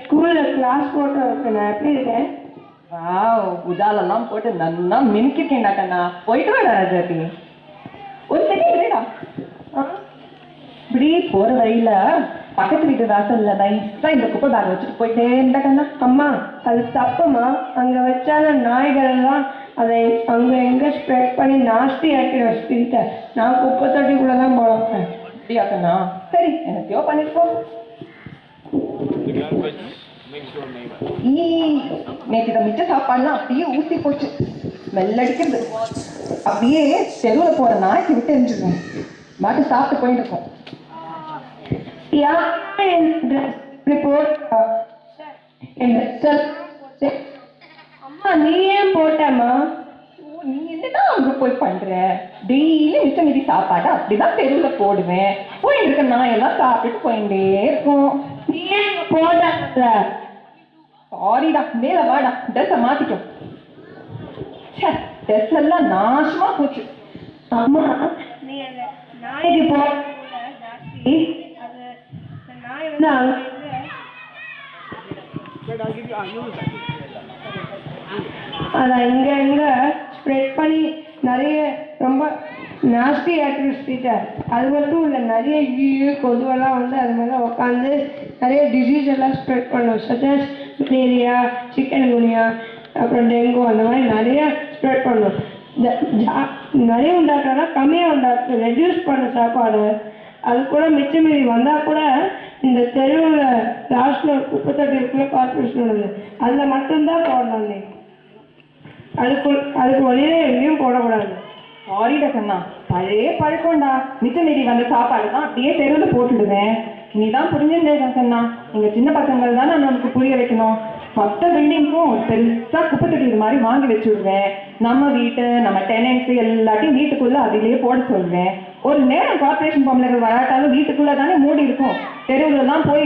ஸ்கூல்ல கிளாஸ் போட்டு இருக்கேன். நான் எப்படி இருக்கேன்? புஜாலெல்லாம் போட்டு நல்லா மினுக்கிட்டேன்டா கண்ணா. போயிட்டு வாடா ராஜாத்தி. ஒரு செகண்ட் வேடா. இப்படி போற வழியில பக்கத்து வீட்டு வாசல்ல நைஸா இந்த குப்பை பேக் வச்சுட்டு போயிட்டே இருந்தா கண்ணா. அம்மா அது தப்புமா. அங்க வச்சால நாய்கள் எல்லாம் அதை அங்க எங்க ஸ்ப்ரெட் பண்ணி நாஸ்தி ஆக்கி வச்சுக்கிட்ட. நான் குப்பை தொட்டிக்குள்ளதான் போடுறேன். அப்படியா கண்ணா? சரி எனக்கையோ பண்ணிட்டு போ. நேற்று இதை மிச்ச சாப்பாடுலாம் அப்படியே ஊசி போச்சு. மெல்லடிக்கிறது. அப்படியே தெருவில் போற நாய்க்கு விட்டு எரிஞ்சிருவேன். மாட்டு சாப்பிட்டு போயிட்டு இருக்கோம். அம்மா நீ ஏன் போட்டம்மா? நீ என்னதான் அங்க போய் பண்ற? டெய்லி மிச்ச மீதி சாப்பாடு அப்படிதான் தெருவுல போடுவேன். போயிட்டு இருக்க நாயெல்லாம் சாப்பிட்டுட்டு போயிட்டே இருக்கும். நீ ஏன் போட்ட? சாரிடா, மேல வாடா, ட்ரெஸ்ஸை மாத்திக்கும். ட்ரெஸ் எல்லாம் நாசமா போச்சு. அம்மா நீ அந்த நாய்க்கு போட ஜாஸ்தி அது நாய் வந்து அதான் இங்க இங்க ஸ்ப்ரெட் பண்ணி நிறைய ரொம்ப நாஸ்டி ஆக்டிவிட்டிட்ட. அது மட்டும் இல்லை, நிறைய கொதுவெல்லாம் வந்து அது மேலே உட்காந்து நிறைய டிசீஸ் எல்லாம் ஸ்ப்ரெட் பண்ணும். சச்சஸ் மலேரியா, சிக்கன் குனியா, அப்புறம் டெங்கு, அந்த மாதிரி நிறைய ஸ்ப்ரெட் பண்ணும். நிறைய உண்டாக்குறதுனா கம்மியாக உண்டாக்கு, ரெடியூஸ் பண்ண சாப்பாடு. அது கூட மிச்ச மீறி வந்தால் கூட இந்த தெருவில் லாஸ்ட்டில் ஒரு குப்பை தொட்டி இருக்குள்ள கார்பரேஷன் உள்ளது, அதில் மட்டும்தான் போடணும். நீ அதுக்கு வழியில எங்கேயும் போடக்கூடாது. சாரிடா கண்ணா, பழைய பழக்கம்டா. மிச்ச மீறி வந்த சாப்பாடு தான் அப்படியே தெருவில் போட்டுடுவேன். நீ தான் புரிஞ்சுட்டே கண்ணா. எங்க சின்ன பசங்கள் தான் நான் நமக்கு புரிய வைக்கணும். மொத்த பில்டிங்க்கும் பெருசா குப்பை தொட்டி இது மாதிரி வாங்கி வச்சு விடுவேன். நம்ம வீட்டு, நம்ம டெனன்ஸ் எல்லாத்தையும் வீட்டுக்குள்ள அதிலேயே போட சொல்வேன். ஒரு நேரம் கார்பரேஷன் பொம்பளைகள் வராட்டாலும் வீட்டுக்குள்ள தானே மூடி இருக்கும். தெருவுல தான் போய்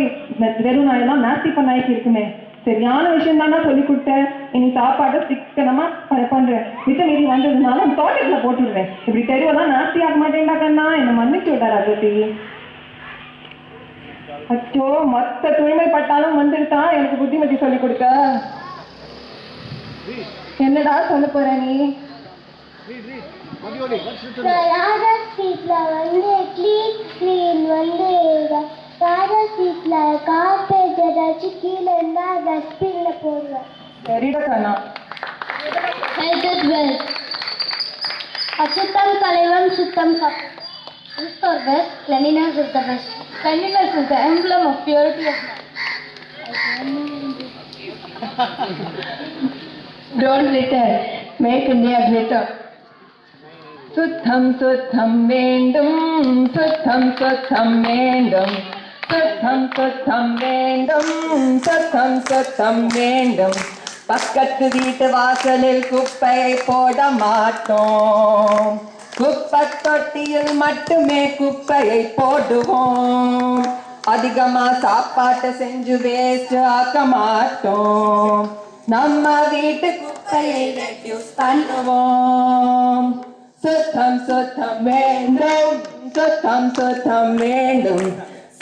தெரு நாயெல்லாம் நாஸ்தி பண்ணாய்க்கு இருக்குமே. சரியான விஷயம் தானே சொல்லி கொடுத்தேன். இனி சாப்பாடு சிக்கனமா பண்றேன். மிச்ச மீறி வந்ததுனால தோட்டத்துல போட்டுடுவேன். இப்படி தெருவெல்லாம் நாஸ்தி ஆக மாட்டேன்டா கண்ணா. என்னை மன்னிச்சு விட்டாரா ஜோதி? அச்சோ, மொத்த தூய்மைப்பட்டாலும் வந்துருத்தான் எனக்கு புத்திமதி சொல்லி கொடுக்க. என்னடா சொல்ல போற நீ? ராதா ஸ்ட்ரீட்ல வந்து கிளீன் வந்து ராதா ஸ்ட்ரீட்ல கார்பேஜ் ஏதாச்சும் கீழே இருந்தா டஸ்ட்பின்ல போடுவேன். சரிடா கண்ணா. அசுத்தம் தலைவன் சுத்தம் சத்தம். Restore best, cleanliness is the best. Cleanliness is the emblem of purity of mind. Don't litter, make India glitter. சுத்தம் சுத்தம் வேண்டும், சுத்தம் சுத்தம் வேண்டும், சுத்தம் சுத்தம் வேண்டும், சுத்தம் சுத்தம் வேண்டும். பக்கத்து வீட்டு வாசலில் குப்பையை போட மாட்டோம். குப்பை தொட்டியில் மட்டுமே குப்பையை போடுவோம். அதிகமா சாப்பாட்டை செஞ்சு வேஸ்ட் ஆக்க மாட்டோம். நம்ம வீட்டு குப்பையை ரெடியூஸ் பண்ணுவோம். சுத்தம் சுத்தம் வேண்டும், சுத்தம் சுத்தம் வேண்டும்,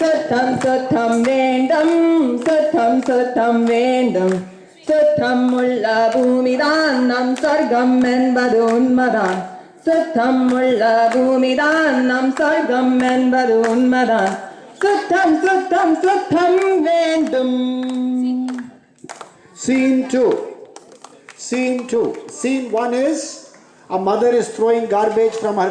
சுத்தம் சுத்தம் வேண்டும், சுத்தம் சுத்தம் வேண்டும். சுத்தம் உள்ள பூமிதான் நம் சொர்க்கம் என்பது உண்மைதான். சுத்தம் உள்ள பூமிதான் நம் சொர்க்கம் என்பது உண்மைதான். சுத்தம் சுத்தம் சுத்தம் வேண்டும். Scene 2. Scene 2. Scene 1 is a mother is throwing garbage from her